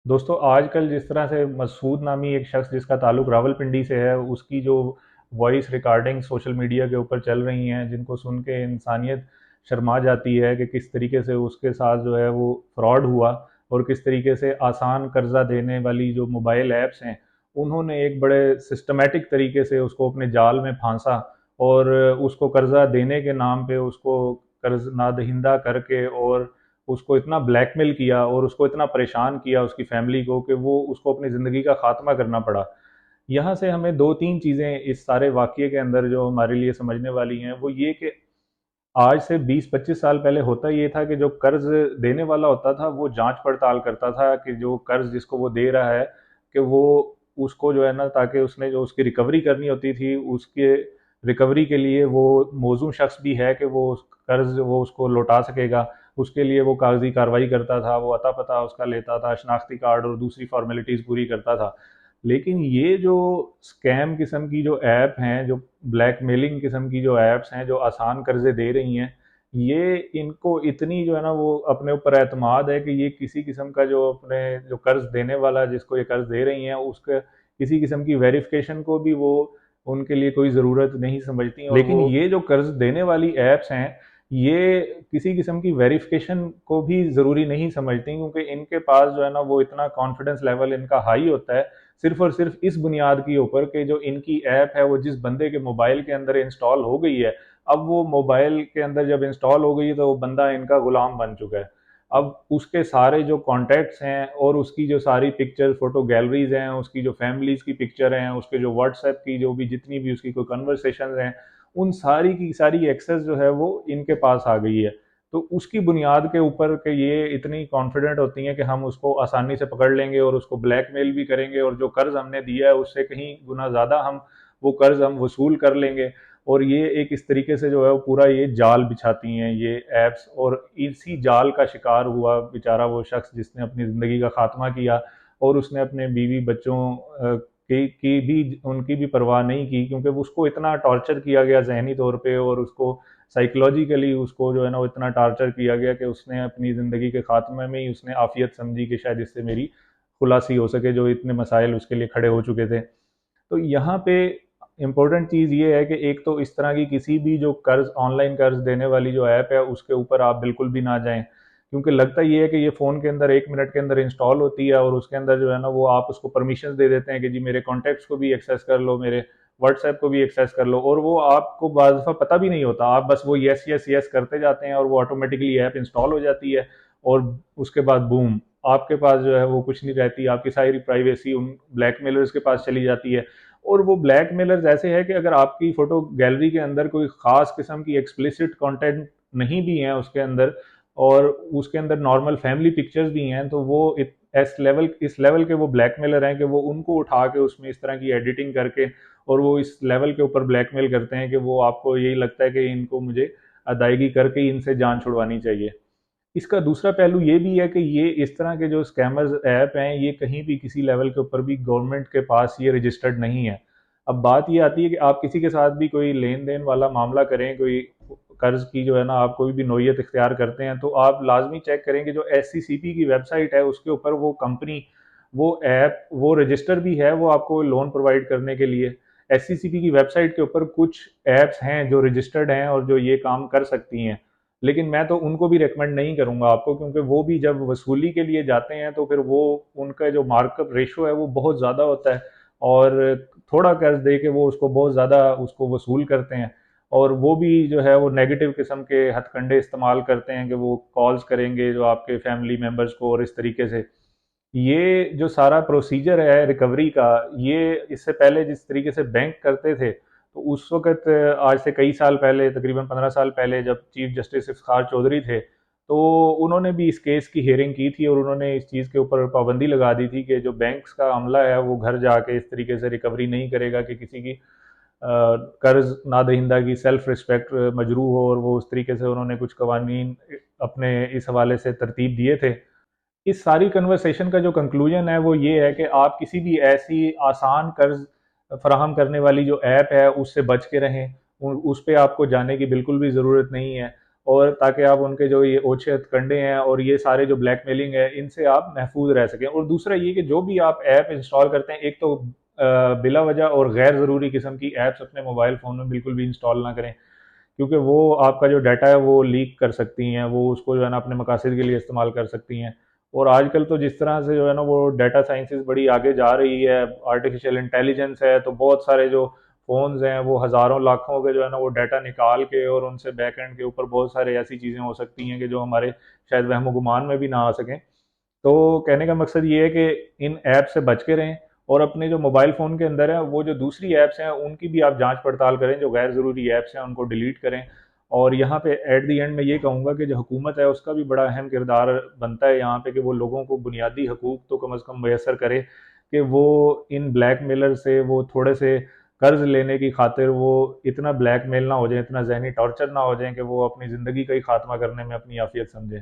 दोस्तों आजकल जिस तरह से मसूद नामी एक शख्स जिसका ताल्लुक रावलपिंडी से है, उसकी जो वॉइस रिकॉर्डिंग सोशल मीडिया के ऊपर चल रही हैं, जिनको सुन के इंसानियत शर्मा जाती है कि किस तरीके से उसके साथ जो है वो फ्रॉड हुआ और किस तरीके से आसान कर्जा देने वाली जो मोबाइल ऐप्स हैं, उन्होंने एक बड़े सिस्टमेटिक तरीके से उसको अपने जाल में फांसा और उसको कर्जा देने के नाम पे उसको कर्ज नादहिंदा करके और उसको इतना ब्लैकमेल किया और उसको इतना परेशान किया उसकी फैमिली को कि वो उसको अपनी ज़िंदगी का ख़ात्मा करना पड़ा। यहाँ से हमें 2-3 चीज़ें इस सारे वाक़ये के अंदर जो हमारे लिए समझने वाली हैं, वो ये कि आज से 20-25 साल पहले होता ये था कि जो कर्ज़ देने वाला होता था, वो जाँच-पड़ताल करता था कि जो कर्ज़ जिसको वो दे रहा है, कि वो उसको जो है ना, ताकि उसने जो उसकी रिकवरी करनी होती थी, उसके रिकवरी के लिए वो मौज़ूद शख़्स भी है कि वो उस कर्ज़ वो उसको लौटा सकेगा। उसके लिए वो कागज़ी कार्रवाई करता था, वो अता-पता उसका लेता था, शनाख्ती कार्ड और दूसरी फ़ॉर्मेलिटीज़ पूरी करता था। लेकिन ये जो स्कैम किस्म की जो ऐप हैं, जो ब्लैकमेलिंग किस्म की जो ऐप्स हैं, जो आसान कर्ज़े दे रही हैं, ये इनको इतनी जो है ना वो अपने ऊपर एतमाद है कि ये किसी किस्म का जो अपने जो कर्ज़ देने वाला जिसको ये कर्ज़ दे रही हैं, उसके किसी किस्म की वेरिफ़िकेशन को भी वो उनके लिए कोई ज़रूरत नहीं समझती। और लेकिन ये जो कर्ज़ देने वाली ऐप्स हैं, ये किसी किस्म की वेरिफ़िकेशन को भी ज़रूरी नहीं समझती, क्योंकि इनके पास जो है ना वो इतना कॉन्फिडेंस लेवल इनका हाई होता है, सिर्फ़ और सिर्फ़ इस बुनियाद के ऊपर कि जो इनकी ऐप है वो जिस बंदे के मोबाइल के अंदर इंस्टॉल हो गई है, अब वो मोबाइल के अंदर जब इंस्टॉल हो गई है तो वो बंदा इनका गुलाम बन चुका है। अब उसके सारे जो कॉन्टैक्ट्स हैं और उसकी जो सारी पिक्चर फ़ोटो गैलरीज़ हैं, उसकी जो फ़ैमिलीज़ की पिक्चर हैं, उसके जो व्हाट्सएप की जो भी जितनी भी उसकी कोई कन्वर्सेशंस हैं, उन सारी की सारी एक्सेस जो है वो इनके पास आ गई है। तो उसकी बुनियाद के ऊपर कि ये इतनी कॉन्फिडेंट होती हैं कि हम उसको आसानी से पकड़ लेंगे और उसको ब्लैकमेल भी करेंगे और जो कर्ज़ हमने दिया है उससे कहीं गुना ज़्यादा हम वो कर्ज़ हम वसूल कर लेंगे। और ये एक इस तरीके से जो है वो पूरा ये जाल बिछाती हैं ये ऐप्स, और इसी जाल का शिकार हुआ बेचारा वो शख्स जिसने अपनी ज़िंदगी का खात्मा किया और उसने अपने बीवी बच्चों की भी उनकी भी परवाह नहीं की, क्योंकि उसको इतना टॉर्चर किया गया जहनी तौर पे और उसको साइकोलॉजिकली उसको जो है ना वो इतना टॉर्चर किया गया कि उसने अपनी ज़िंदगी के खात्मे में ही उसने आफियत समझी कि शायद इससे मेरी खुलासी हो सके, जो इतने मसाइल उसके लिए खड़े हो चुके थे। तो यहाँ पे इम्पोर्टेंट चीज़ ये है कि एक तो इस तरह की किसी भी जो कर्ज़ ऑनलाइन कर्ज़ देने वाली जो ऐप है उसके ऊपर आप बिल्कुल भी ना जाएँ। क्योंकि लगता ये है कि ये फ़ोन के अंदर 1 मिनट के अंदर इंस्टॉल होती है और उसके अंदर जो है ना वो आप उसको परमिशंस दे देते हैं कि जी मेरे कॉन्टैक्ट्स को भी एक्सेस कर लो, मेरे व्हाट्सएप को भी एक्सेस कर लो, और वो आपको बाज़ दफ़ा पता भी नहीं होता। आप बस वो येस, येस, येस करते जाते हैं और वो ऑटोमेटिकली ऐप इंस्टॉल हो जाती है और उसके बाद बूम! आपके पास जो है वो कुछ नहीं रहती, आपकी सारी प्राइवेसी उन ब्लैकमेलर्स के पास चली जाती है। और वो ब्लैकमेलर्स ऐसे है कि अगर आपकी फ़ोटो गैलरी के अंदर कोई ख़ास किस्म की एक्सप्लिसिट कंटेंट नहीं भी है उसके अंदर और उसके अंदर नॉर्मल फैमिली पिक्चर्स भी हैं, तो वो इस लेवल के वो ब्लैकमेलर हैं कि वो उनको उठा के उसमें इस तरह की एडिटिंग करके और वो इस लेवल के ऊपर ब्लैकमेल करते हैं कि वो आपको यही लगता है कि इनको मुझे अदायगी करके ही इनसे जान छुड़वानी चाहिए। इसका दूसरा पहलू ये भी है कि ये इस तरह के जो स्कैमर्स ऐप हैं, ये कहीं भी किसी लेवल के ऊपर भी गवर्नमेंट के पास ये रजिस्टर्ड नहीं है। अब बात ये आती है कि आप किसी के साथ भी कोई लेन-देन वाला मामला करें, कोई कर्ज़ की जो है ना आप कोई भी नोयत इख्तियार करते हैं, तो आप लाज़मी चेक करें कि जो एससीसीपी की वेबसाइट है, उसके ऊपर वो कंपनी, वो ऐप, वो रजिस्टर भी है, वो आपको लोन प्रोवाइड करने के लिए। एससीसीपी की वेबसाइट के ऊपर कुछ ऐप्स हैं जो रजिस्टर्ड हैं और जो ये काम कर सकती हैं। लेकिन मैं तो उनको भी रिकमेंड नहीं करूँगा आपको, क्योंकि वो भी जब वसूली के लिए जाते हैं तो फिर वो उनका जो मार्कअप रेशो है वो बहुत ज़्यादा होता है और थोड़ा कर्ज दे के वो उसको बहुत ज़्यादा उसको वसूल करते हैं। और वो भी जो है वो नेगेटिव किस्म के हथकंडे इस्तेमाल करते हैं कि वो कॉल्स करेंगे जो आपके फैमिली मेम्बर्स को, और इस तरीके से ये जो सारा प्रोसीजर है रिकवरी का, ये इससे पहले जिस तरीके से बैंक करते थे, तो उस वक़्त आज से कई साल पहले, तकरीबन 15 साल पहले जब चीफ जस्टिस इफ्तिख़ार चौधरी थे, तो उन्होंने भी इस केस की हियरिंग की थी और उन्होंने इस चीज़ के ऊपर पाबंदी लगा दी थी कि जो बैंक्स का अमला है, वो घर जाके इस तरीके से रिकवरी नहीं करेगा कि किसी की कर्ज़ नादहिंदा की सेल्फ रिस्पेक्ट मजरूह हो, और वो उस तरीके से उन्होंने कुछ कवानीन अपने इस हवाले से तरतीब दिए थे। इस सारी कन्वर्सेशन का जो कंक्लूजन है वो ये है कि आप किसी भी ऐसी आसान कर्ज फराहम करने वाली जो ऐप है उससे बच के रहें, उस पे आपको जाने की बिल्कुल भी ज़रूरत नहीं है। और ताकि आप उनके जो ये ओछे हथकंडे हैं और ये सारे जो ब्लैकमेलिंग है इनसे आप महफूज रह सकें। और दूसरा ये कि जो भी आप ऐप इंस्टॉल करते हैं, एक तो बिला वजह और गैर ज़रूरी किस्म की ऐप्स अपने मोबाइल फ़ोन में बिल्कुल भी इंस्टॉल ना करें, क्योंकि वो आपका जो डाटा है वो लीक कर सकती हैं, वो उसको जो है ना अपने मकासद के लिए इस्तेमाल कर सकती हैं। और आजकल तो जिस तरह से जो है ना वो डाटा साइंसेस बड़ी आगे जा रही है, आर्टिफिशियल इंटेलिजेंस है, तो बहुत सारे जो फ़ोन्स हैं वो हज़ारों लाखों के जो है ना वो डाटा निकाल के और उनसे बैक एंड के ऊपर बहुत सारे ऐसी चीज़ें हो सकती हैं कि जो हमारे शायद वहम गुमान में भी ना आ सकें। तो कहने का मकसद ये है कि इन ऐप से बच के रहें और अपने जो मोबाइल फ़ोन के अंदर है वो जो दूसरी ऐप्स हैं उनकी भी आप जांच पड़ताल करें, जो गैर ज़रूरी ऐप्स हैं उनको डिलीट करें। और यहाँ पे एट द एंड मैं ये कहूँगा कि जो हुकूमत है उसका भी बड़ा अहम किरदार बनता है यहाँ पे, कि वो लोगों को बुनियादी हकूक़ तो कम अज़ कम मैसर करे, कि वो इन ब्लैकमेलर से वो थोड़े से कर्ज़ लेने की खातिर वो इतना ब्लैकमेल ना हो जाए, इतना ज़हनी टॉर्चर ना हो जाएँ कि वो अपनी ज़िंदगी का ही खात्मा करने में अपनी आफ़ियत समझें।